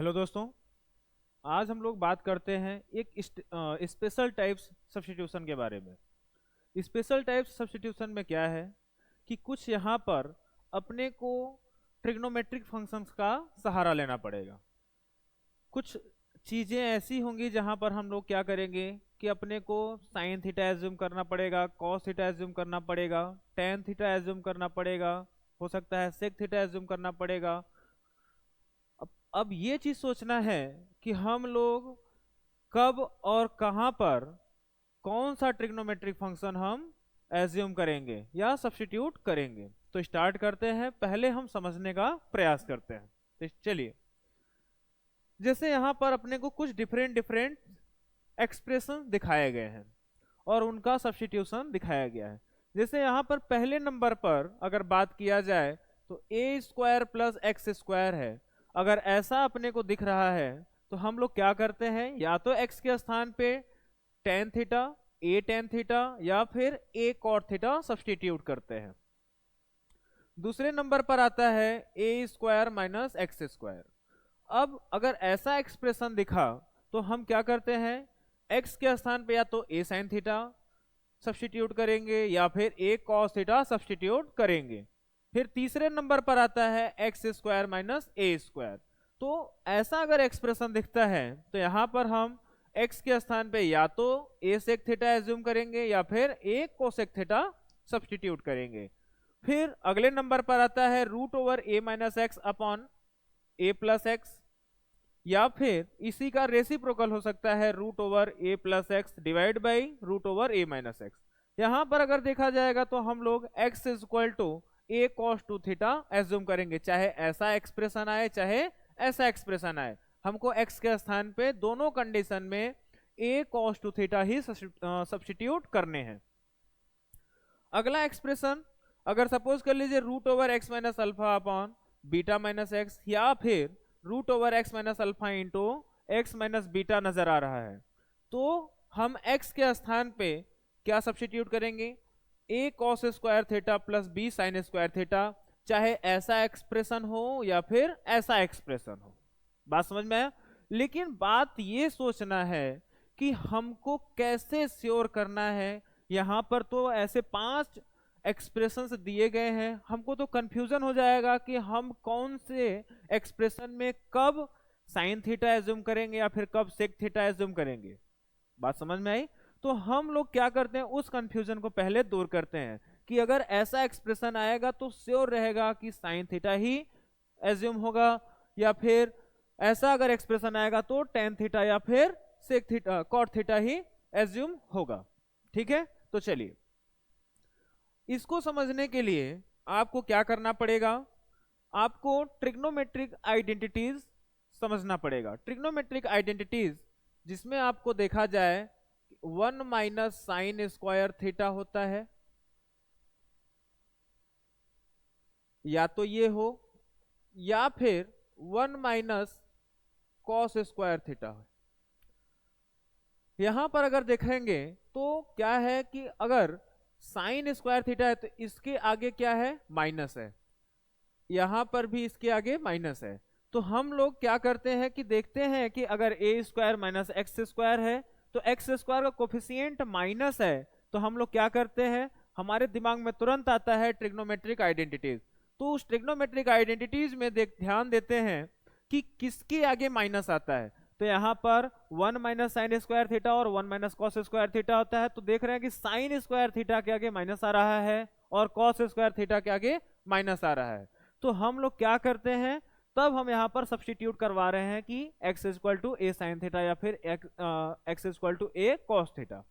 Hello दोस्तों। आज हम लोग बात करते हैं एक स्पेशल टाइप्स सब्स्टिट्यूशन के बारे में। स्पेशल टाइप्स सब्स्टिट्यूशन में क्या है कि कुछ यहाँ पर अपने को ट्रिग्नोमेट्रिक फंक्शंस का सहारा लेना पड़ेगा। कुछ चीज़ें ऐसी होंगी जहाँ पर हम लोग क्या करेंगे कि अपने को साइन थीटा एज्यूम करना पड़ेगा, कॉस थीटा एज्यूम करना पड़ेगा, टेन थीटा एज्यूम करना पड़ेगा, हो सकता है सेक थीटा एज्यूम करना पड़ेगा। अब ये चीज सोचना है कि हम लोग कब और कहां पर कौन सा ट्रिग्नोमेट्रिक फंक्शन हम एज्यूम करेंगे या सब्स्टिट्यूट करेंगे। तो स्टार्ट करते हैं, पहले हम समझने का प्रयास करते हैं। तो चलिए, जैसे यहां पर अपने को कुछ डिफरेंट डिफरेंट एक्सप्रेशन दिखाए गए हैं और उनका सब्स्टिट्यूशन दिखाया गया है। जैसे यहाँ पर पहले नंबर पर अगर बात किया जाए तो ए स्क्वायर प्लस एक्स स्क्वायर है। अगर ऐसा अपने को दिख रहा है तो हम लोग क्या करते हैं, या तो एक्स के स्थान पे टेन थीटा, ए टेन थीटा या फिर ए कॉट थीटा सब्स्टिट्यूट करते हैं। दूसरे नंबर पर आता है ए स्क्वायर माइनस एक्स स्क्वायर। अब अगर ऐसा एक्सप्रेशन दिखा तो हम क्या करते हैं, एक्स के स्थान पे या तो ए साइन थीटा सब्स्टिट्यूट करेंगे या फिर ए कॉस थीटा सब्स्टिट्यूट करेंगे। फिर तीसरे नंबर पर आता है एक्स स्क्वायर माइनस ए स्क्वायर। तो ऐसा अगर एक्सप्रेशन दिखता है तो यहाँ पर हम एक्स के स्थान पे या तो ए सेक थीटा एज्यूम करेंगे या फिर ए कोसेक थीटा सब्स्टिट्यूट करेंगे। फिर अगले नंबर पर आता है root over a minus x upon a plus x, या फिर इसी का रेसिप्रोकल हो सकता है root over a plus x divide by root over a minus x. यहां पर अगर देखा जाएगा तो हम लोग x is equal to a cos two theta assume करेंगे, चाहे ऐसा एक्सप्रेशन आए चाहे ऐसा एक्सप्रेशन आए। हमको x के स्थान पे दोनों कंडीशन में ए कॉस टू थीटा ही सब्स्टिट्यूट करने हैं। अगला एक्सप्रेशन अगर सपोज कर लीजिए root over x minus alpha upon beta minus x, या फिर root over x minus alpha into x minus beta नजर आ रहा है, तो हम x के स्थान पे क्या सब्स्टिट्यूट करेंगे, a cos square theta plus b sign square theta, चाहे ऐसा एक्सप्रेशन हो या फिर ऐसा एक्सप्रेशन हो। बात समझ में आया? लेकिन बात ये सोचना है कि हमको कैसे श्योर करना है। यहां पर तो ऐसे 5 एक्सप्रेशंस दिए गए हैं, हमको तो कंफ्यूजन हो जाएगा कि हम कौन से एक्सप्रेशन में कब साइन थीटा एज्यूम करेंगे या फिर कब सेक थीटा एज्यूम करेंगे। बात समझ में आई? तो हम लोग क्या करते हैं, उस कंफ्यूजन को पहले दूर करते हैं कि अगर ऐसा एक्सप्रेशन आएगा तो श्योर रहेगा कि साइन थीटा ही एज्यूम होगा, या फिर ऐसा अगर एक्सप्रेशन आएगा तो टेन थीटा या फिर सेक थीटा कॉट थीटा ही एज्यूम होगा। ठीक है, तो चलिए इसको समझने के लिए आपको क्या करना पड़ेगा, आपको ट्रिग्नोमेट्रिक आइडेंटिटीज समझना पड़ेगा। ट्रिग्नोमेट्रिक आइडेंटिटीज जिसमें आपको देखा जाए 1 माइनस साइन स्क्वायर थीटा होता है, या तो ये हो, या फिर 1 माइनस कॉस स्क्वायर थीटा हो। यहां पर अगर देखेंगे तो क्या है कि अगर साइन स्क्वायर थीटा है तो इसके आगे क्या है, माइनस है, यहां पर भी इसके आगे माइनस है। तो हम लोग क्या करते हैं कि देखते हैं कि अगर ए स्क्वायर माइनस एक्स स्क्वायर है तो एक्स स्क्वायर का कोफिशिएंट माइनस है, तो हम लोग क्या करते हैं, हमारे दिमाग में तुरंत आता है ट्रिग्नोमेट्रिक आइडेंटिटीज। तो उस ट्रिग्नोमेट्रिक आइडेंटिटीज में ध्यान देते हैं कि किसके आगे माइनस आता है। तो यहाँ पर 1 माइनस साइन स्क्वायर थीटा और 1 माइनस कॉस स्क्वायर थीटा होता है, तो देख रहे हैं कि साइन स्क्वायर थीटा के आगे माइनस आ रहा है और कॉस स्क्वायर थीटा के आगे माइनस आ रहा है। तो हम लोग क्या करते हैं, तब हम यहाँ पर सब्स्टिट्यूट करवा रहे हैं कि x equal to a sine theta या फिर x equal to a cos theta.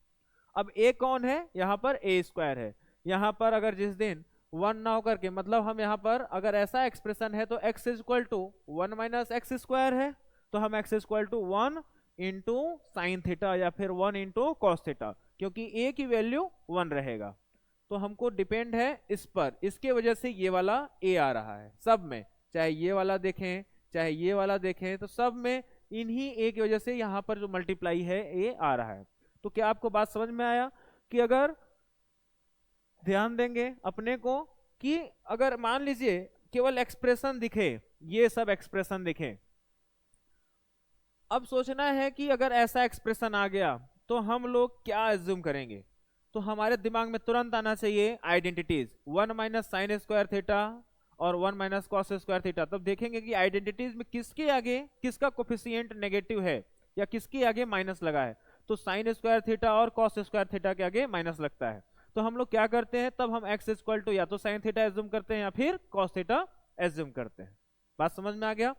अब a कौन है, यहाँ पर ए स्क्वायर है। यहाँ पर अगर जिस दिन 1 ना होकर के, मतलब हम यहाँ पर अगर ऐसा एक्सप्रेशन है तो x equal to 1 minus x square है, तो हम x equal to 1 into sine theta या फिर 1 इंटू कॉस थीटा, क्योंकि a की वैल्यू 1 रहेगा। तो हमको डिपेंड है इस पर, इसके वजह से ये वाला a आ रहा है सब में, चाहे ये वाला देखें चाहे ये वाला देखें, तो सब में इन्हीं ए की वजह से यहाँ पर जो मल्टीप्लाई है ए आ रहा है। तो क्या आपको बात समझ में आया कि अगर ध्यान देंगे अपने को कि अगर मान लीजिए केवल एक्सप्रेशन दिखे, ये सब एक्सप्रेशन दिखे, अब सोचना है कि अगर ऐसा एक्सप्रेशन आ गया तो हम लोग क्या एज्यूम करेंगे। तो हमारे दिमाग में तुरंत आना चाहिए आइडेंटिटीज, 1 - sin² थीटा और 1 - cos² थीटा। तब देखेंगे कि आइडेंटिटीज में किसके आगे किसका कोफिशिएंट नेगेटिव है या किसके आगे माइनस लगा है। तो sin² थीटा और cos² थीटा के आगे माइनस लगता है। तो हम लोग क्या करते हैं, तब हम x या तो sin थीटा एज्यूम करते हैं या फिर cos थीटा एज्यूम करते हैं। बात समझ में आ गया।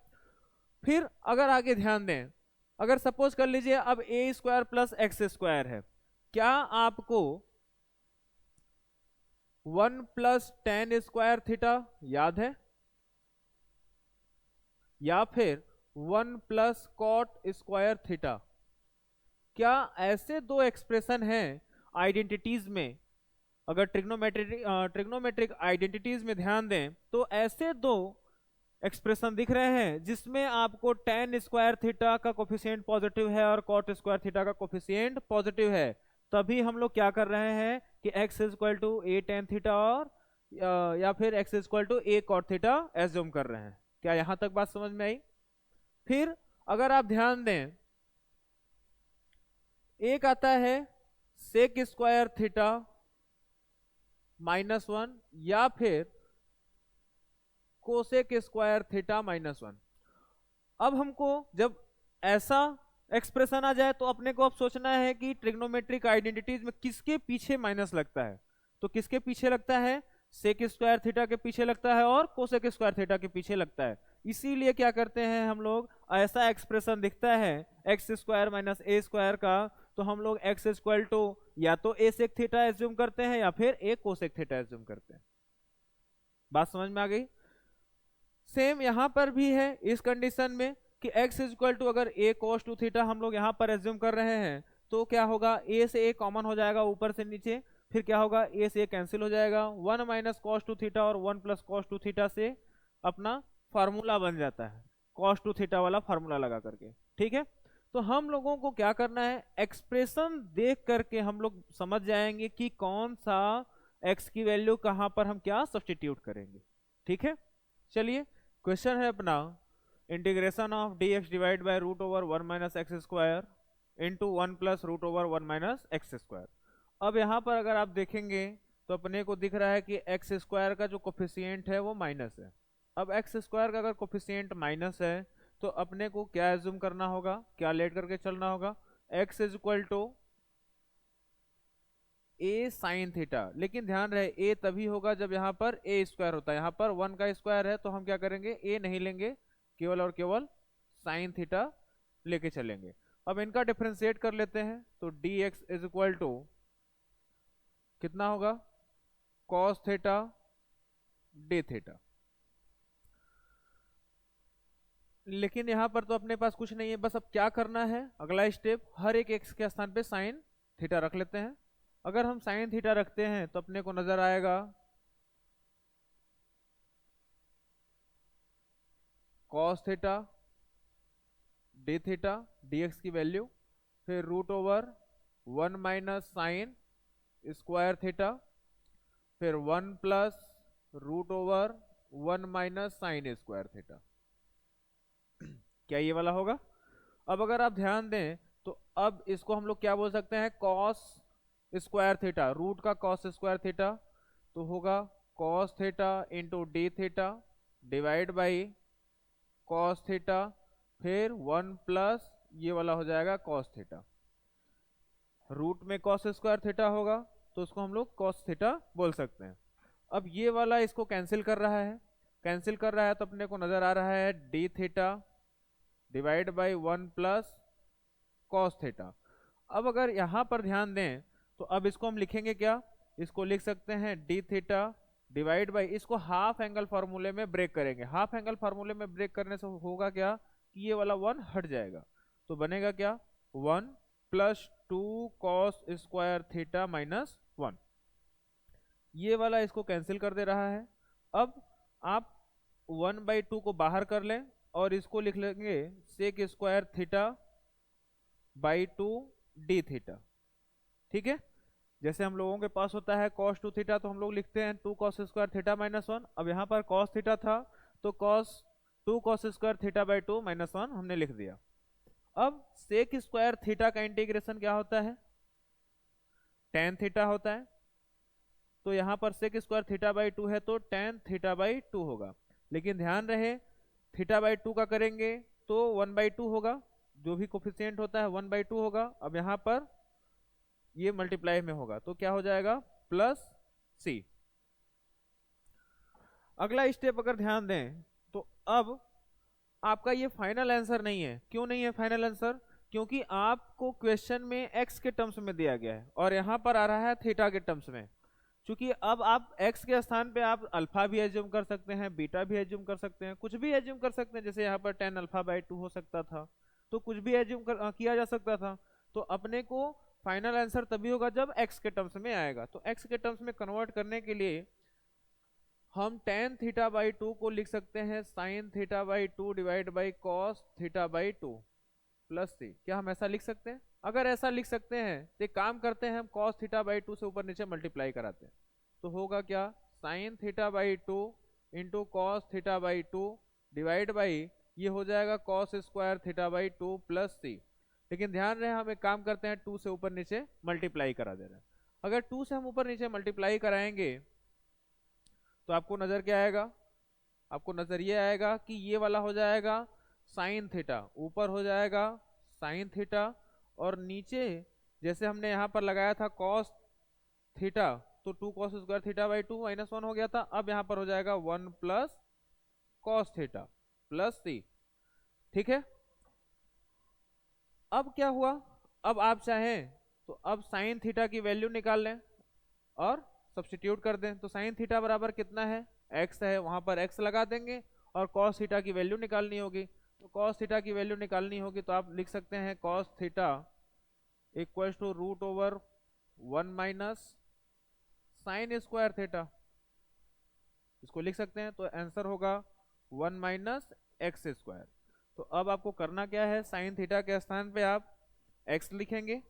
फिर अगर आगे ध्यान दें, अगर सपोज कर लीजिए अब a² प्लस x² है, क्या आपको 1 + tan² थीटा याद है, या फिर 1 + cot² थीटा? क्या ऐसे दो एक्सप्रेशन हैं आइडेंटिटीज में? अगर ट्रिग्नोमेट्रिक आइडेंटिटीज में ध्यान दें तो ऐसे दो एक्सप्रेशन दिख रहे हैं जिसमें आपको tan² थीटा का कोफिशिएंट पॉजिटिव है और cot² थीटा का कोफिशिएंट पॉजिटिव है। तभी हम लोग क्या कर रहे हैं कि x a tan थीटा और या फिर x a cot theta assume कर रहे हैं। क्या यहां तक बात समझ में आई? फिर अगर आप ध्यान दें, एक आता है sec² थीटा -1 या फिर cosec² थीटा -1। अब हमको जब ऐसा एक्सप्रेशन आ जाए तो अपने को अब सोचना है कि ट्रिग्नोमेट्रिक आइडेंटिटीज में किसके पीछे माइनस लगता है। तो किसके पीछे लगता है, sec² थीटा के पीछे लगता है और cosec² थीटा के पीछे लगता है। इसीलिए क्या करते हैं हम लोग, ऐसा एक्सप्रेशन दिखता है x² - a² का, तो हम लोग x या तो a sec थीटा एज्यूम करते हैं या फिर a cosec थीटा एज्यूम करते हैं। बात समझ में आ गई। सेम यहां पर भी है इस कंडीशन में कि x अगर a cos² थीटा हम लोग यहां पर एज्यूम कर रहे हैं तो क्या होगा, a से a कॉमन हो जाएगा ऊपर से नीचे, फिर क्या होगा a से a कैंसिल हो जाएगा, 1 - cos² थीटा और 1 + cos² थीटा से अपना फार्मूला बन जाता है, cos² थीटा वाला फार्मूला लगा करके। ठीक है, तो हम लोगों को क्या करना है, एक्सप्रेशन देख करके हम लोग समझ जाएंगे कि कौन सा x की वैल्यू कहां पर हम क्या सब्स्टिट्यूट करेंगे। ठीक है, चलिए क्वेश्चन है अपना, integration of dx divide by √1 - x² into 1 + √1 - x²। अब यहाँ पर अगर आप देखेंगे तो अपने को दिख रहा है कि x² का जो कोफिशिएंट है वो माइनस है। अब x² का अगर कोफिशिएंट माइनस है तो अपने को क्या एज्यूम करना होगा, क्या लेट करके चलना होगा, x a sin थीटा। लेकिन ध्यान रहे a तभी होगा जब यहाँ पर a² होता है, यहाँ पर 1 का स्क्वायर है तो हम क्या करेंगे, a नहीं लेंगे, केवल और केवल sin थीटा लेके चलेंगे। अब इनका डिफरेंशिएट कर लेते हैं तो dx कितना होगा, cos थीटा d थीटा। लेकिन यहाँ पर तो अपने पास कुछ नहीं है, बस अब क्या करना है, अगला स्टेप, हर एक x के स्थान पे sin थीटा रख लेते हैं। अगर हम sin थीटा रखते हैं तो अपने को नजर आएगा cos theta d theta dx की वैल्यू, फिर √1 - sin² थीटा, फिर 1 + √1 - sin² थीटा। क्या ये वाला होगा? अब अगर आप ध्यान दें तो अब इसको हम लोग क्या बोल सकते हैं, cos² थीटा, रूट का cos² थीटा, तो होगा cos theta into d theta divide by cos theta, फिर 1 प्लस ये वाला हो जाएगा cos थीटा। रूट में cos² थीटा होगा तो उसको हम लोग cos थीटा बोल सकते हैं। अब ये वाला इसको कैंसिल कर रहा है, कैंसिल कर रहा है तो अपने को नजर आ रहा है d theta divide by 1 plus cos theta. अब अगर यहाँ पर ध्यान दें तो अब इसको हम लिखेंगे क्या, इसको लिख सकते हैं d थीटा डिवाइड बाई, इसको हाफ एंगल फार्मूले में ब्रेक करेंगे। हाफ एंगल फार्मूले में ब्रेक करने से होगा क्या कि ये वाला 1 हट जाएगा, तो बनेगा क्या, 1 + 2 cos² थीटा -1। ये वाला इसको कैंसिल कर दे रहा है। अब आप 1/2 को बाहर कर लें और इसको लिख लेंगे sec² theta by 2 d theta. ठीक है, जैसे हम लोगों के पास होता है cos² थीटा तो हम लोग लिखते हैं 2 cos² थीटा -1। अब यहाँ पर cos थीटा था तो 2 cos² थीटा बाई 2 -1 हमने लिख दिया। अब सेक स्क्वायर थीटा का इंटीग्रेशन क्या होता है, टेन थीटा होता है। तो यहाँ पर sec square theta by two है तो टेन थीटा बाई टू होगा। लेकिन ध्यान रहे थीटा बाई टू का करेंगे तो वन बाई टू होगा, जो भी कोफिशिएंट होता है वन बाई टू होगा। अब यहाँ पर ये मल्टीप्लाई में होगा तो क्या हो जाएगा, प्लस सी। अगला स्टेप अगर ध्यान दें तो अब आपका ये फाइनल आंसर नहीं है। क्यों नहीं है फाइनल आंसर, क्योंकि आपको क्वेश्चन में एक्स के टर्म्स में दिया गया है और यहाँ पर आ रहा है थीटा के टर्म्स में। क्योंकि अब आप x के स्थान पे आप अल्फा भी एज्यूम कर सकते हैं, बीटा भी एज्यूम कर सकते हैं, कुछ भी एज्यूम कर सकते हैं। जैसे यहाँ पर टेन अल्फा बाई टू हो सकता था, तो कुछ भी एज्यूम किया जा सकता था। तो अपने को फाइनल आंसर तभी होगा जब x के टर्म्स में आएगा। तो x के टर्म्स में कन्वर्ट करने के लिए हम टेन थीटा बाई टू को लिख सकते हैं sine theta by two divide by cos theta by two plus C. क्या हम ऐसा लिख सकते हैं? अगर ऐसा लिख सकते हैं तो एक काम करते हैं, हम कॉस थीटा बाई टू से ऊपर नीचे मल्टीप्लाई कराते हैं। तो होगा क्या, sine theta by two into cos theta by two divide by ये हो जाएगा cos square theta by two plus C. लेकिन ध्यान रहे हम एक काम करते हैं, टू से ऊपर नीचे मल्टीप्लाई करा दे रहे हैं। अगर टू से हम ऊपर नीचे मल्टीप्लाई कराएंगे तो आपको नजर क्या आएगा, आपको नजर ये आएगा कि ये वाला हो जाएगा साइन थीटा, ऊपर हो जाएगा साइन थीटा, और नीचे जैसे हमने यहाँ पर लगाया था कॉस थीटा तो two cos square theta by two minus one हो गया था। अब यहाँ पर हो जाएगा one plus cos theta plus C. ठीक है, अब क्या हुआ, अब आप चाहें तो अब साइन थीटा की वैल्यू निकाल लें और सब्स्टिट्यूट कर दें। तो साइन थीटा बराबर कितना है, एक्स है, वहां पर एक्स लगा देंगे और कॉस थीटा की वैल्यू निकालनी होगी। तो कॉस थीटा की वैल्यू निकालनी होगी तो आप लिख सकते हैं cos theta equal to root over one minus sine square theta, इसको लिख सकते हैं। तो आंसर होगा वन माइनस एक्स स्क्वायर। तो अब आपको करना क्या है, साइन थीटा के स्थान पे आप एक्स लिखेंगे,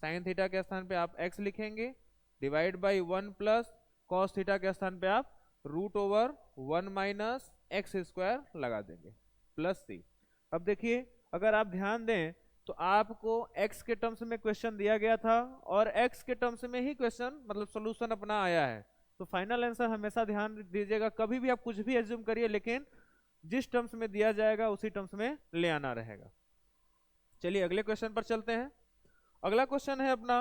साइन थीटा के स्थान पे आप एक्स लिखेंगे, divide by one plus cos theta के स्थान पे आप root over one minus x square लगा देंगे प्लस सी। अब देखिए अगर आप ध्यान दें तो आपको x के टर्म्स में क्वेश्चन दिया गया था और x के टर्म्स में ही क्वेश्चन मतलब सॉल्यूशन अपना आया है। तो फाइनल आंसर हमेशा ध्यान दीजिएगा, कभी भी आप कुछ भी एज्यूम करिए लेकिन जिस टर्म्स में दिया जाएगा उसी टर्म्स में ले आना रहेगा। चलिए अगले क्वेश्चन पर चलते हैं। अगला क्वेश्चन है अपना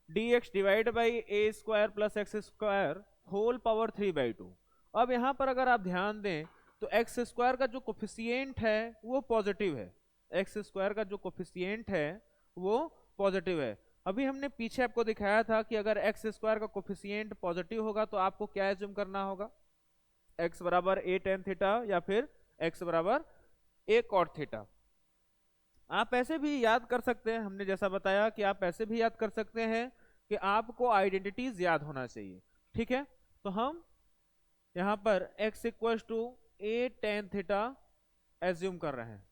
dx divide by a square plus x square whole power three by two. अब यहाँ पर अगर आप ध्यान दें तो एक्स स्क्वायर का जो कोफिशिएंट है वो पॉजिटिव है, एक्स स्क्वायर का जो कोफिशिएंट है वो पॉजिटिव है। अभी हमने पीछे आपको दिखाया था कि अगर एक्स स्क्वायर का कोफिशिएंट पॉजिटिव होगा तो आपको क्या एज्यूम करना होगा, एक्स बराबर ए टेन थीटा या फिर एक्स बराबर ए कॉट थीटा। आप ऐसे भी याद कर सकते हैं, हमने जैसा बताया कि आप ऐसे भी याद कर सकते हैं कि आपको आइडेंटिटीज याद होना चाहिए। ठीक है, तो हम यहाँ पर x equal to a tan theta assume कर रहे हैं,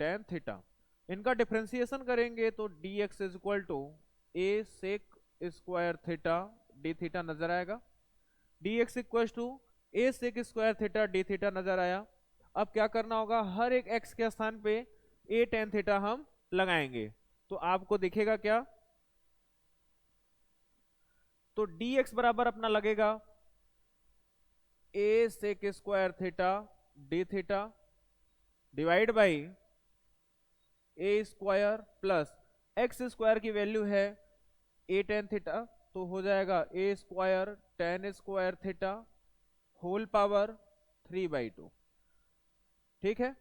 टेन थीटा। इनका डिफरेंशिएशन करेंगे तो dx is equal to a sec square theta d theta नजर आएगा, dx equal to a sec square theta d theta नजर आया। अब क्या करना होगा, हर एक x के स्थान पे ए टेन थीटा हम लगाएंगे तो आपको दिखेगा क्या, तो dx बराबर अपना लगेगा a sec square theta d theta divide by a square plus x square की वैल्यू है ए टेन थीटा तो हो जाएगा a square tan square theta whole power three by two. ठीक है,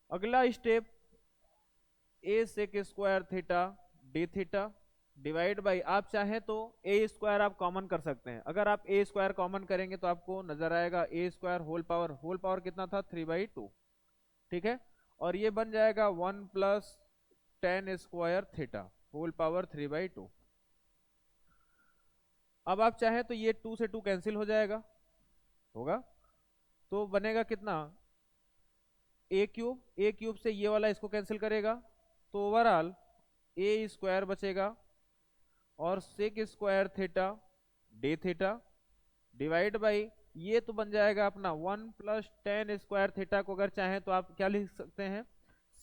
अगला step a sec square theta d theta divide by, आप चाहें तो ए स्क्वायर आप कॉमन कर सकते हैं। अगर आप ए स्क्वायर कॉमन करेंगे तो आपको नजर आएगा ए स्क्वायर होल पावर कितना था, थ्री बाई टू। ठीक है, और ये बन जाएगा one plus tan square theta whole power three by two. अब आप चाहें तो ये टू से टू कैंसिल हो जाएगा, होगा तो बनेगा कितना, ए क्यूब से ये वाला इसको कैंसिल करेगा तो ओवरऑल ए स्क्वायर बचेगा और sec square theta d theta divide by ये तो बन जाएगा अपना one plus tan square theta को अगर चाहें तो आप क्या लिख सकते हैं,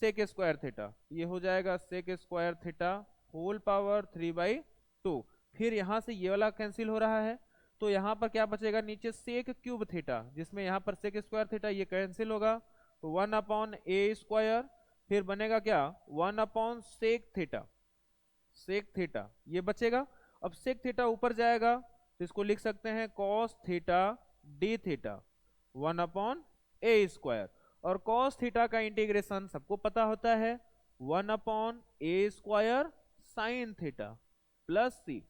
सेक स्क्वायर थीटा, ये हो जाएगा sec square theta whole power 3/2। फिर यहाँ से ये वाला कैंसिल हो रहा है, तो यहाँ पर क्या बचेगा, नीचे सेक क्यूब थीटा, जिसमें यहाँ पर सेक स्क्वायर थीटा ये कैंसिल होगा, तो 1/a²। फिर बनेगा क्या, 1/सेक थीटा, सेक थीटा ये बचेगा। अब सेक थीटा ऊपर जाएगा तो इसको लिख सकते हैं cos theta d theta 1/a²। और कॉस थीटा का इंटीग्रेशन सबको पता होता है, 1/a² sine theta plus C.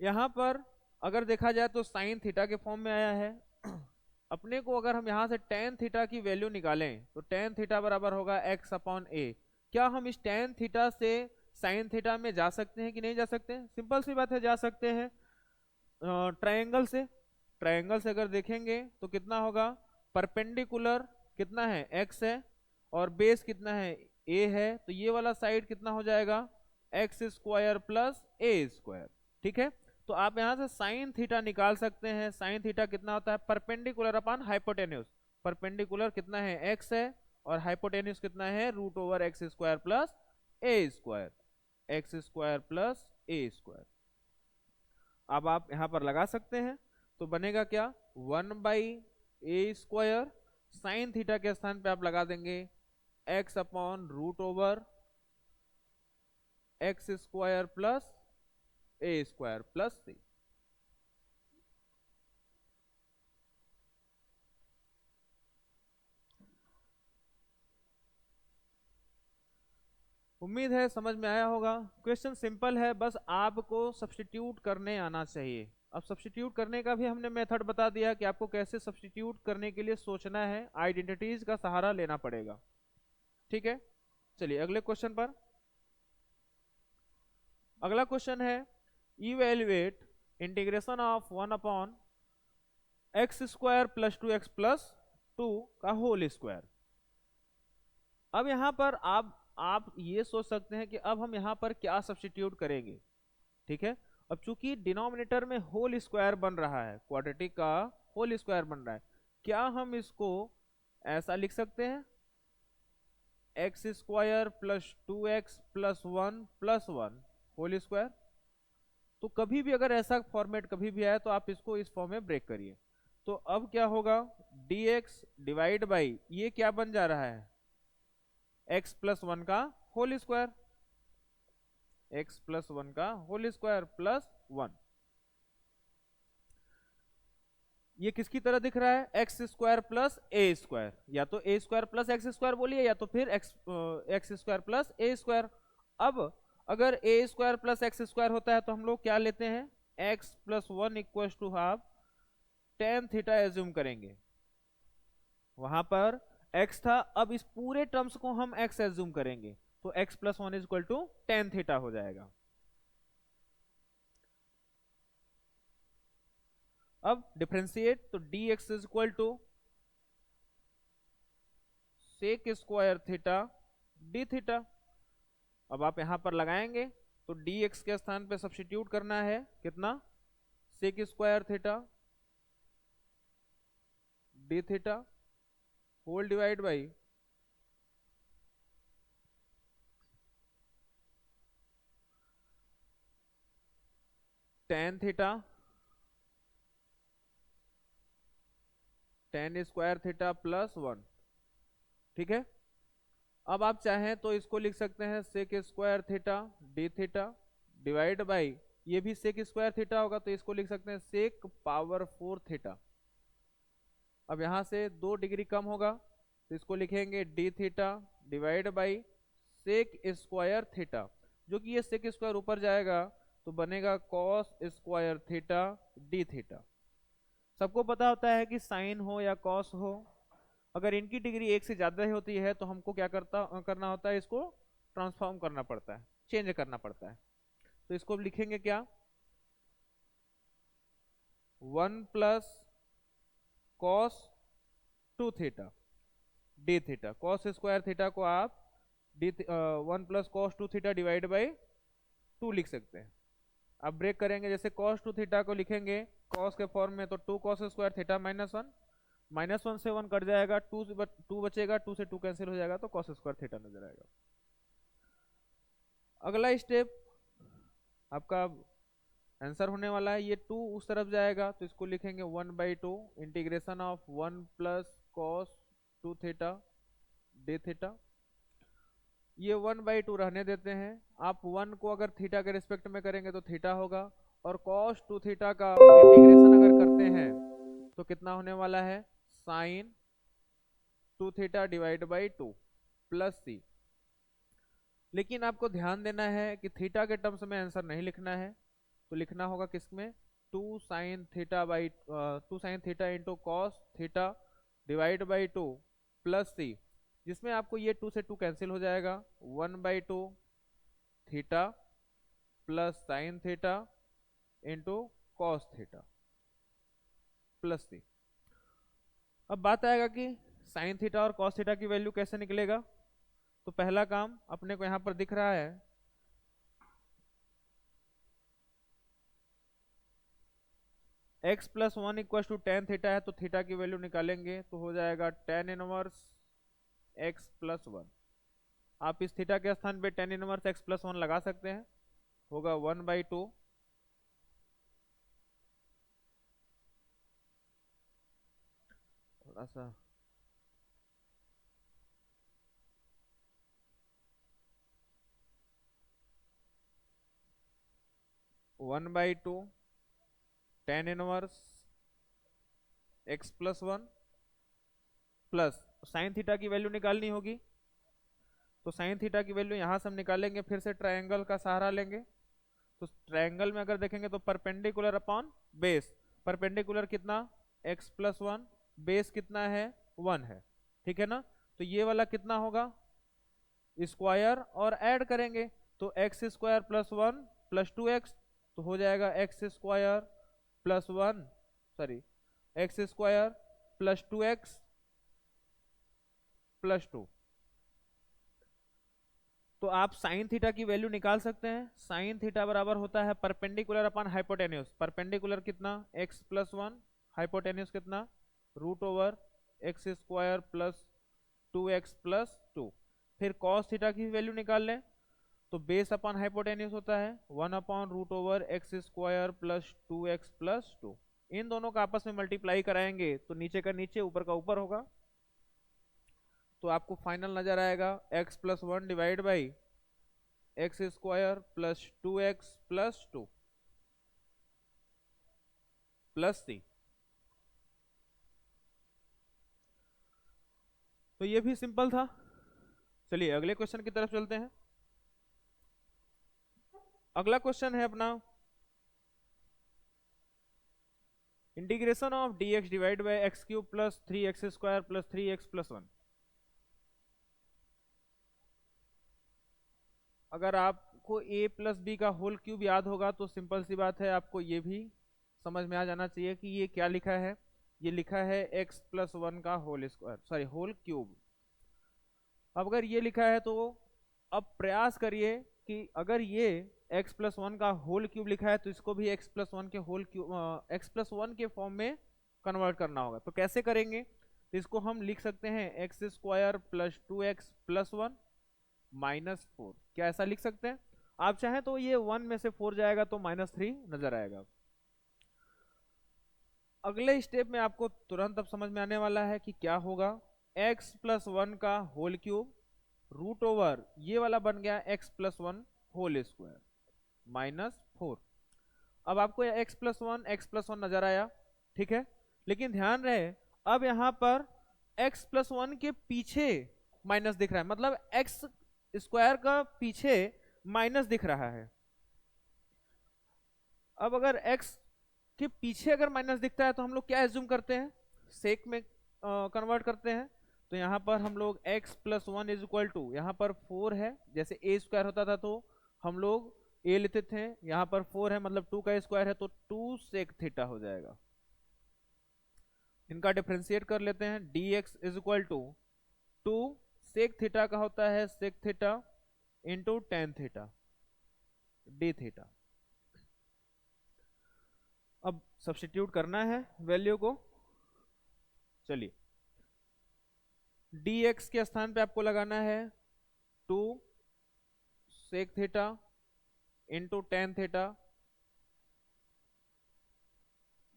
यहां पर अगर देखा जाए तो साइन थीटा के फॉर्म में आया है। अपने को अगर हम यहां से टेन थीटा की वैल्यू निकालें तो टेन थीटा बराबर होगा x/a। क्या हम इस टेन थीटा से साइन थीटा में जा सकते हैं कि नहीं जा सकते हैं? सिंपल सी बात है, जा सकते हैं। ट्रायंगल से, ट्रायंगल से अगर देखेंगे तो कितना होगा, परपेंडिकुलर कितना है, x है, और बेस कितना है, a है, तो ये वाला साइड कितना हो जाएगा, x² प्लस a²। ठीक है, तो आप यहां से साइन थीटा निकाल सकते हैं। साइन थीटा कितना होता है, परपेंडिकुलर अपॉन हाइपोटेन्यूज। परपेंडिकुलर कितना है, x है, और हाइपोटेन्यूज कितना है, √x² plus a², x² plus a²। अब आप यहां पर लगा सकते हैं, तो बनेगा क्या, 1/a²। साइन थीटा के स्थान पे आप लगा देंगे x/√x² plus a² plus c। उम्मीद है समझ में आया होगा। क्वेश्चन सिंपल है, बस आपको सब्स्टिट्यूट करने आना चाहिए। अब सब्स्टिट्यूट करने का भी हमने मेथड बता दिया कि आपको कैसे सब्स्टिट्यूट करने के लिए सोचना है, आइडेंटिटीज का सहारा लेना पड़ेगा। ठीक है, चलिए अगले क्वेश्चन पर। अगला क्वेश्चन है, evaluate integration of 1/x² plus 2x plus 2 का होल स्क्वायर। अब यहां पर आप ये सोच सकते हैं कि अब हम यहां पर क्या सब्स्टिट्यूट करेंगे। ठीक है, अब चूंकि डिनोमिनेटर में होल स्क्वायर बन रहा है, क्वाड्रेटिक का होल स्क्वायर बन रहा है, क्या हम इसको ऐसा लिख सकते हैं, x² plus 2x plus 1 plus 1 whole square. तो कभी भी अगर ऐसा फॉर्मेट कभी भी आए तो आप इसको इस फॉर्म में ब्रेक करिए। तो अब क्या होगा, dx डिवाइड बाई ये क्या बन जा रहा है, x प्लस 1 का होल स्क्वायर, x प्लस 1 का होल स्क्वायर प्लस 1। ये किसकी तरह दिख रहा है, x² प्लस a², या तो a² प्लस x² बोलिए, या तो फिर x² प्लस a²। अब अगर a² प्लस x² होता है तो हम लोग क्या लेते हैं, x plus 1 equal to half tan theta assume करेंगे। वहां पर x था, अब इस पूरे टर्म्स को हम x एज्यूम करेंगे, तो x plus 1 equal to tan theta हो जाएगा। अब डिफरेंशिएट, तो dx is equal to sec square theta d theta. अब आप यहां पर लगाएंगे तो dx के स्थान पे सब्स्टिट्यूट करना है, कितना, sec square theta d theta whole divide by tan theta, tan square theta plus 1। ठीक है, अब आप चाहें तो इसको लिख सकते हैं sec square theta d theta divide by, ये भी सेक स्क्वायर थीटा होगा तो इसको लिख सकते हैं सेक पावर 4 थीटा। अब यहां से 2 डिग्री कम होगा तो इसको लिखेंगे d theta divide by sec square theta, जो कि ये सेक स्क्वायर ऊपर जाएगा तो बनेगा cos square theta d theta. सबको पता होता है कि साइन हो या कॉस हो, अगर इनकी डिग्री एक से ज्यादा ही होती है तो हमको क्या करना होता है, इसको ट्रांसफॉर्म करना पड़ता है, चेंज करना पड़ता है। तो इसको लिखेंगे क्या, 1 plus cos 2 theta d theta, cos square theta को आप 1 plus cos 2 theta divide by 2 लिख सकते हैं। अब ब्रेक करेंगे, जैसे कॉस 2 थीटा को लिखेंगे कॉस के फॉर्म में तो 2 कॉस स्क्वायर थीटा माइनस 1, -1 से 1 कट जाएगा, 2 बचेगा, 2 से 2 कैंसिल हो जाएगा, तो कॉस स्क्वायर थीटा नजर आएगा। अगला स्टेप आपका आंसर होने वाला है, ये 2 उस तरफ जाएगा तो इसको लिखेंगे 1/2 integration of 1 plus cos 2 theta d theta. ये 1/2 रहने देते हैं, आप 1 को अगर थीटा के रिस्पेक्ट में करेंगे तो थीटा होगा, और कॉस 2 थीटा का इंटीग्रेशन अगर करते हैं तो कितना होने वाला है, sine 2 theta divide by 2 plus C. लेकिन आपको ध्यान देना है कि थीटा के टर्म्स में आंसर नहीं लिखना है, तो लिखना होगा किसमें, 2 sine theta into cos theta divide by 2 plus C, जिसमें आपको ये 2 से 2 कैंसिल हो जाएगा, 1/2 theta plus sine theta into cos theta plus C. अब बात आएगा कि साइन थीटा और कॉस थीटा की वैल्यू कैसे निकलेगा। तो पहला काम अपने को यहां पर दिख रहा है, x plus 1 equal to tan theta है, तो थीटा की वैल्यू निकालेंगे तो हो जाएगा टेन इनवर्स x प्लस 1। आप इस थीटा के स्थान पे टेन इनवर्स x प्लस 1 लगा सकते हैं, होगा 1/2 थोड़ा सा 1/2 tan inverse x plus 1 plus sine theta की वैल्यू निकालनी होगी, तो साइन थीटा की वैल्यू यहां से हम निकालेंगे, फिर से ट्रायंगल का सहारा लेंगे। तो ट्रायंगल में अगर देखेंगे तो परपेंडिकुलर अपॉन बेस, परपेंडिकुलर कितना x प्लस 1, बेस कितना है 1 है, ठीक है ना। तो ये वाला कितना होगा स्क्वायर और ऐड करेंगे, तो x square plus 1 plus 2x, तो हो जाएगा x square plus 1 sorry x square plus 2x plus 2। तो आप साइन थीटा की वैल्यू निकाल सकते हैं, साइन थीटा बराबर होता है परपेंडिकुलर अपॉन हाइपोटेन्यूज, परपेंडिकुलर कितना x प्लस 1, हाइपोटेन्यूज कितना root over x square plus 2x plus 2। फिर कॉस थीटा की वैल्यू निकाल लें, तो बेस अपॉन हाइपोटेन्यूज होता है 1 upon root over x square plus 2x plus 2। इन दोनों का आपस में मल्टीप्लाई कराएंगे तो नीचे का नीचे ऊपर का ऊपर होगा, तो आपको फाइनल नजर आएगा x plus 1 divide by x square plus 2x plus 2 plus C. तो ये भी सिंपल था। चलिए अगले क्वेश्चन की तरफ चलते हैं। अगला क्वेश्चन है अपना integration of dx divide by x cube plus 3x square plus 3x plus 1। अगर आपको a प्लस बी का होल क्यूब याद होगा तो सिंपल सी बात है, आपको ये भी समझ में आ जाना चाहिए कि ये क्या लिखा है, ये लिखा है x प्लस 1 का whole square sorry whole cube. अब अगर ये लिखा है तो अब प्रयास करिए कि अगर ये x प्लस 1 का होल क्यूब लिखा है तो इसको भी x प्लस 1 के होल क्यूब x प्लस 1 के फॉर्म में कन्वर्ट करना होगा। तो कैसे करेंगे, तो इसको हम लिख सकते हैं x square plus 2x plus 1 minus 4। क्या ऐसा लिख सकते हैं, आप चाहें तो ये 1 में से 4 जाएगा तो -3 नजर आएगा। अगले स्टेप में आपको तुरंत अब समझ में आने वाला है कि क्या होगा, x प्लस 1 का होल क्यूब रूट ओवर ये वाला बन गया x प्लस 1 होल स्क्वायर -4। अब आपको x प्लस 1 नजर आया, ठीक है, लेकिन ध्यान रहे अब यहां पर x प्लस 1 के पीछे माइनस दिख रहा है, मतलब x स्क्वायर का पीछे माइनस दिख रहा है। अब अगर x के पीछे अगर माइनस दिखता है तो हम लोग क्या एज्यूम करते हैं, सेक में कन्वर्ट करते हैं। तो यहाँ पर हम लोग x plus 1 is equal to, यहाँ पर 4 है, जैसे a स्क्वायर होता था तो हम लोग a लेते थे, यहाँ पर 4 है मतलब 2 का स्क्वायर है तो 2 सेक थीटा हो जाएगा। इनका डिफरेंशिएट कर लेते हैं, dx is equal to 2 sec theta का होता है sec theta into tan theta d theta. अब सब्स्टिट्यूट करना है वैल्यू को, चलिए, dx के स्थान पे आपको लगाना है 2 sec theta into tan theta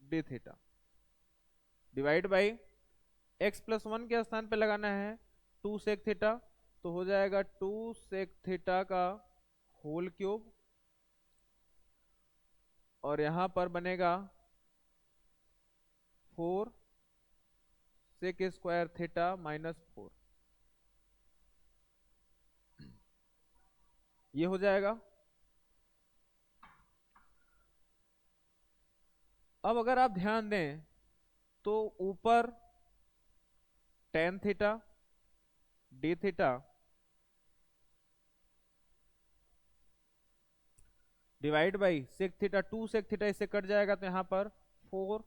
d theta divide by x plus one के स्थान पे लगाना है 2 sec थीटा, तो हो जाएगा 2 sec थीटा का होल क्यूब, और यहां पर बनेगा 4 sec स्क्वायर थीटा माइनस 4, ये हो जाएगा। अब अगर आप ध्यान दें तो ऊपर tan theta d theta divide by sec theta, 2 sec theta इससे कट जाएगा तो यहां पर 4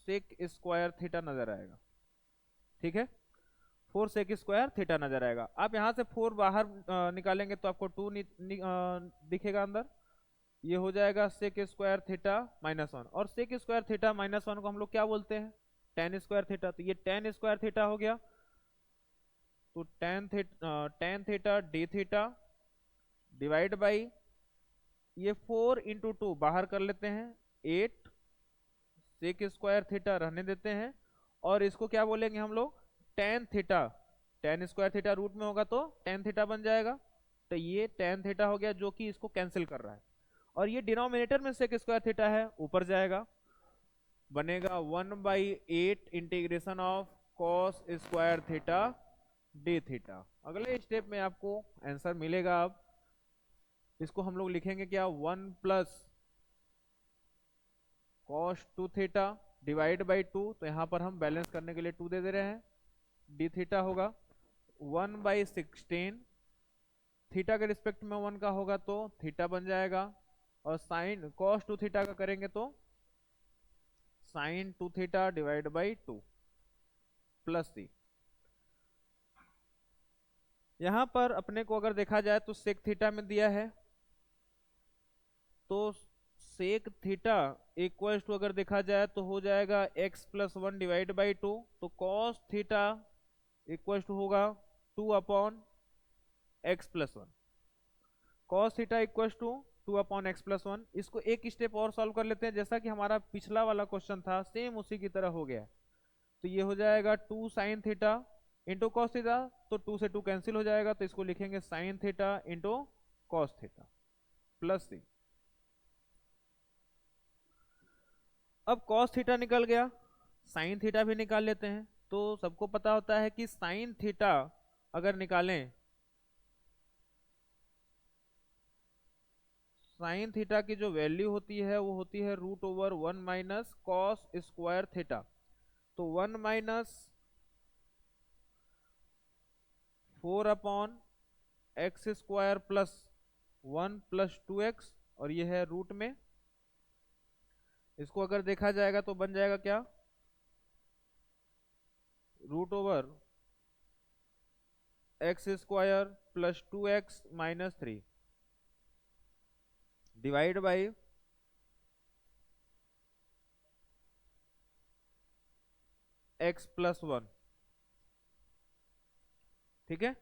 सेक स्क्वायर थीटा नजर आएगा। ठीक है, 4 सेक स्क्वायर थीटा नजर आएगा। आप यहां से 4 बाहर निकालेंगे तो आपको 2 दिखेगा अंदर, ये हो जाएगा सेक स्क्वायर थीटा माइनस 1, और सेक स्क्वायर थीटा माइनस 1 को हम लोग क्या बोलते हैं, tan स्क्वायर थीटा, तो ये tan स्क्वायर थीटा हो गया। तो tan theta d theta divide by ये 4 इंटू 2 बाहर कर लेते हैं, 8 सेक स्क्वायर थीटा रहने देते हैं, और इसको क्या बोलेंगे हम लोग, tan theta, tan square theta root में होगा तो tan थीटा बन जाएगा, तो ये tan थीटा हो गया जो कि इसको कैंसिल कर रहा है, और ये डिनोमिनेटर में सेक स्क्वायर थीटा है ऊपर जाएगा, बनेगा 1/8 integration of cos square theta d theta. अगले स्टेप में आपको आंसर मिलेगा। अब इसको हम लोग लिखेंगे क्या, 1 plus cos 2 theta divide by 2, तो यहां पर हम बैलेंस करने के लिए 2 दे रहे हैं, डी थीटा होगा 1/16, थीटा के रिस्पेक्ट में 1 का होगा तो थीटा बन जाएगा, और साइन कॉस 2 थीटा का करेंगे तो sine 2 theta divide by 2 plus C. यहां पर अपने को अगर देखा जाए तो सेक थीटा में दिया है, तो सेक थीटा इक्वल टू अगर देखा जाए तो हो जाएगा x प्लस 1 डिवाइड बाई 2, तो कॉस थीटा इक्वल टू होगा 2 upon x plus 1, cos theta equal to 2 upon x plus 1। इसको एक स्टेप और सॉल्व कर लेते हैं, जैसा कि हमारा पिछला वाला क्वेश्चन था सेम उसी की तरह हो गया। तो ये हो जाएगा 2 sine theta into cos theta, तो 2 से 2 कैंसिल हो जाएगा, तो इसको लिखेंगे sine theta into cos theta plus C. अब कॉस थीटा निकल गया, साइन थीटा भी निकाल लेते हैं। तो सबको पता होता है कि साइन थीटा अगर निकालें, साइन थीटा की जो वैल्यू होती है वो होती है √1 माइनस कॉस स्क्वायर थीटा, तो 1 minus 4 upon x square plus 1 plus 2x, और ये है रूट में। इसको अगर देखा जाएगा तो बन जाएगा क्या, √x square plus 2x minus 3 divide by x plus 1। ठीक है,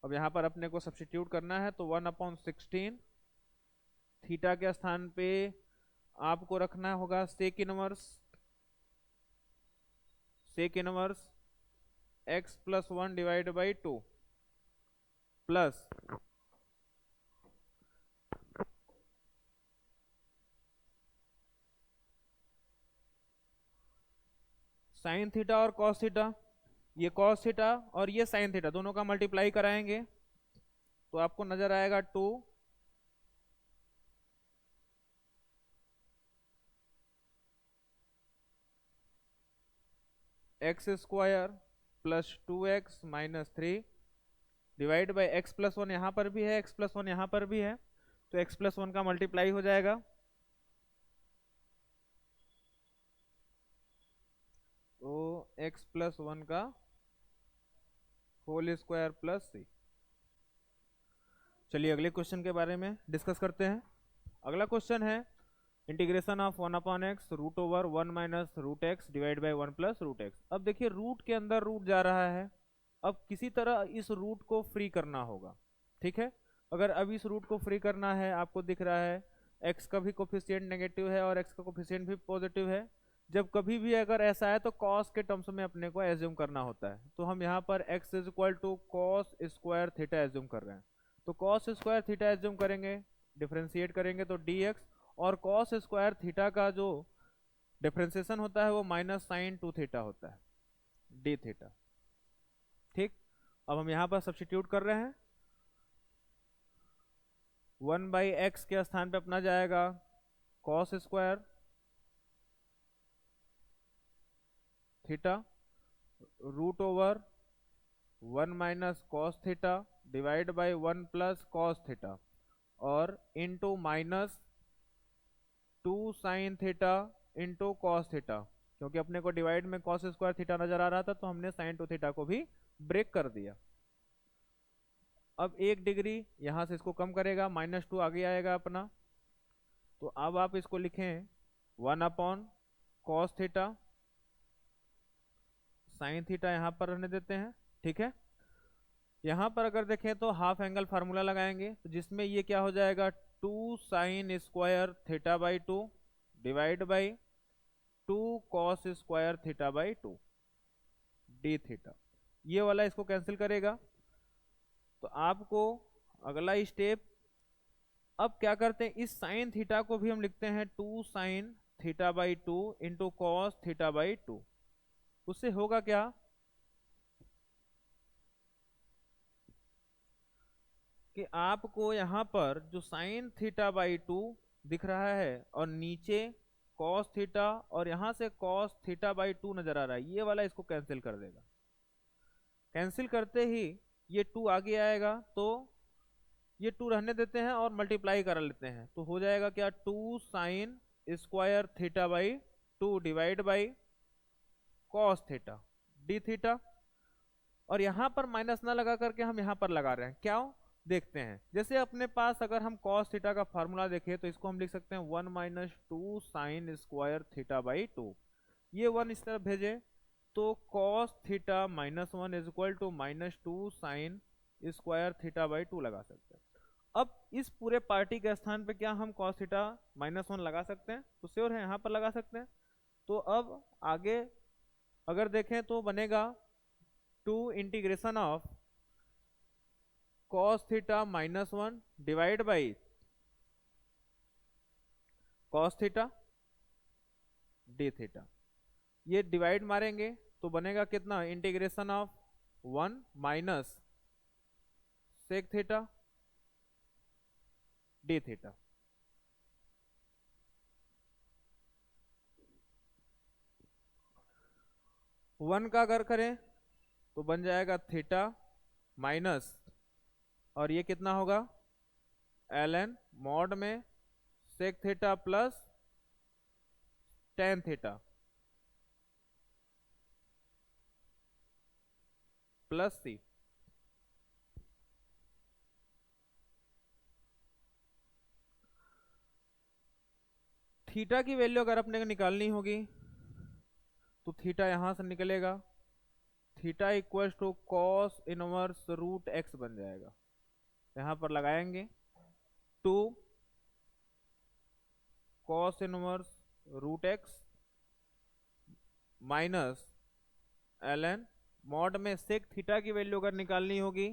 अब यहां पर अपने को सब्स्टिट्यूट करना है, तो 1/16 थीटा के स्थान पे आपको रखना होगा sec inverse x plus 1 divide by 2 plus sine theta और कॉस थीटा, ये कॉस थीटा और ये साइन थीटा दोनों का मल्टीप्लाई कराएंगे तो आपको नजर आएगा 2 x square plus 2x minus 3 divide by x plus 1 यहाँ पर भी है, एक्स प्लस 1 यहाँ पर भी है, तो एक्स प्लस 1 का मल्टीप्लाई हो जाएगा, तो एक्स प्लस 1 का होल स्क्वायर प्लस सी। चलिए अगले क्वेश्चन के बारे में डिस्कस करते हैं। अगला क्वेश्चन है integration of 1/x root over 1 minus root x divide by 1 plus root x. अब देखिए रूट के अंदर रूट जा रहा है, अब किसी तरह इस रूट को फ्री करना होगा। ठीक है, अगर अब इस रूट को फ्री करना है, आपको दिख रहा है x का भी कोफिशिएंट नेगेटिव है और x का कोफिशिएंट भी पॉजिटिव है। जब कभी भी अगर ऐसा है तो cos के टर्म्स में अपने को एज्यूम करना होता है, तो हम यहाँ पर x is equal to cos square theta assume कर रहे हैं। तो कॉस स्क्वायर थीटा एज्यूम करेंगे, डिफ्रेंशिएट करेंगे तो dx, और कॉस स्क्वायर थीटा का जो डिफ्रेंसिएशन होता है वो माइनस साइन 2 थीटा होता है, डी थीटा। ठीक, अब हम यहाँ पर सब्स्टिट्यूट कर रहे हैं, 1/x के स्थान पे अपना जाएगा cos square theta root over 1 minus cos theta divide by 1 plus cos theta और into minus 2 sine theta into cos theta, क्योंकि अपने को डिवाइड में कॉस स्क्वायर थीटा नजर आ रहा था तो हमने साइन 2 थीटा को भी ब्रेक कर दिया। अब 1 डिग्री यहां से इसको कम करेगा, -2 आगे आएगा अपना, तो अब आप इसको लिखें 1 कॉस थीटा, साइन थीटा यहाँ पर रहने देते हैं। ठीक है, यहाँ पर अगर देखें तो हाफ एंगल फार्मूला लगाएंगे, तो जिसमें ये क्या हो जाएगा 2 sine square theta by 2 divide by 2 cos square theta by 2 D theta. ये वाला इसको कैंसिल करेगा, तो आपको अगला स्टेप, अब क्या करते हैं, इस साइन थीटा को भी हम लिखते हैं 2 sine theta by 2 into cos theta by 2। उससे होगा क्या कि आपको यहाँ पर जो साइन थीटा बाई 2 दिख रहा है और नीचे कॉस थीटा और यहाँ से कॉस थीटा बाई 2 नजर आ रहा है, ये वाला इसको कैंसिल कर देगा। कैंसिल करते ही ये 2 आगे आएगा, तो ये 2 रहने देते हैं और मल्टीप्लाई कर लेते हैं, तो हो जाएगा क्या 2 sine square theta by 2 divide by cos theta d theta. और यहाँ पर माइनस ना लगा करके हम यहाँ पर लगा रहे हैं, क्या देखते हैं। जैसे अपने पास अगर हम कॉस थीटा का फार्मूला देखें तो इसको हम लिख सकते हैं 1 minus 2 sine square theta by 2। ये 1 इस तरफ भेजे तो cos theta -1 is equal to -2 sine square theta by 2 लगा सकते हैं। अब इस पूरे पार्टी के स्थान पे क्या हम कॉस थीटा -1 लगा सकते हैं, तो श्योर है यहाँ पर लगा सकते हैं। तो अब आगे अगर देखें तो बनेगा 2 integration of cos theta -1 divide by cos theta d theta. ये डिवाइड मारेंगे तो बनेगा कितना, integration of 1 minus sec theta d theta. One का अगर करें तो बन जाएगा थीटा माइनस, और ये कितना होगा ln मॉड में sec theta plus tan theta plus C. Theta की वैल्यू अगर अपने को निकालनी होगी तो थीटा यहां से निकलेगा, theta equals to cos inverse root x बन जाएगा। यहां पर लगाएंगे 2 cos inverse root x minus ln mod में सेक थीटा की वैल्यू अगर निकालनी होगी,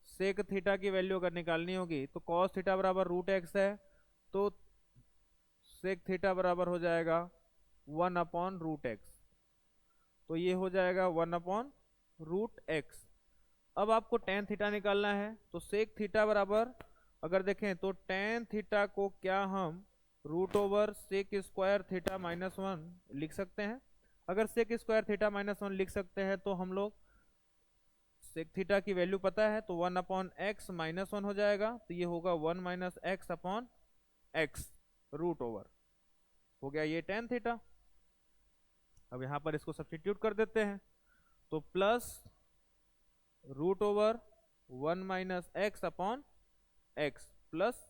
सेक थीटा की वैल्यू अगर निकालनी होगी तो कॉस थीटा बराबर रूट एक्स है, तो सेक थीटा बराबर हो जाएगा 1/√x, तो ये हो जाएगा 1/√x। अब आपको टेन थीटा निकालना है, तो सेक थीटा बराबर अगर देखें तो टेन थीटा को क्या हम root over sec square theta -1 लिख सकते हैं। अगर सेक स्क्वायर थीटा -1 लिख सकते हैं तो हम लोग सेक थीटा की वैल्यू पता है, तो 1/x -1 हो जाएगा, तो ये होगा 1 - x/x रूट ओवर हो गया ये टेन थीटा। अब यहाँ पर इसको सब्स्टिट्यूट कर देते हैं, तो plus root over 1 - x/x plus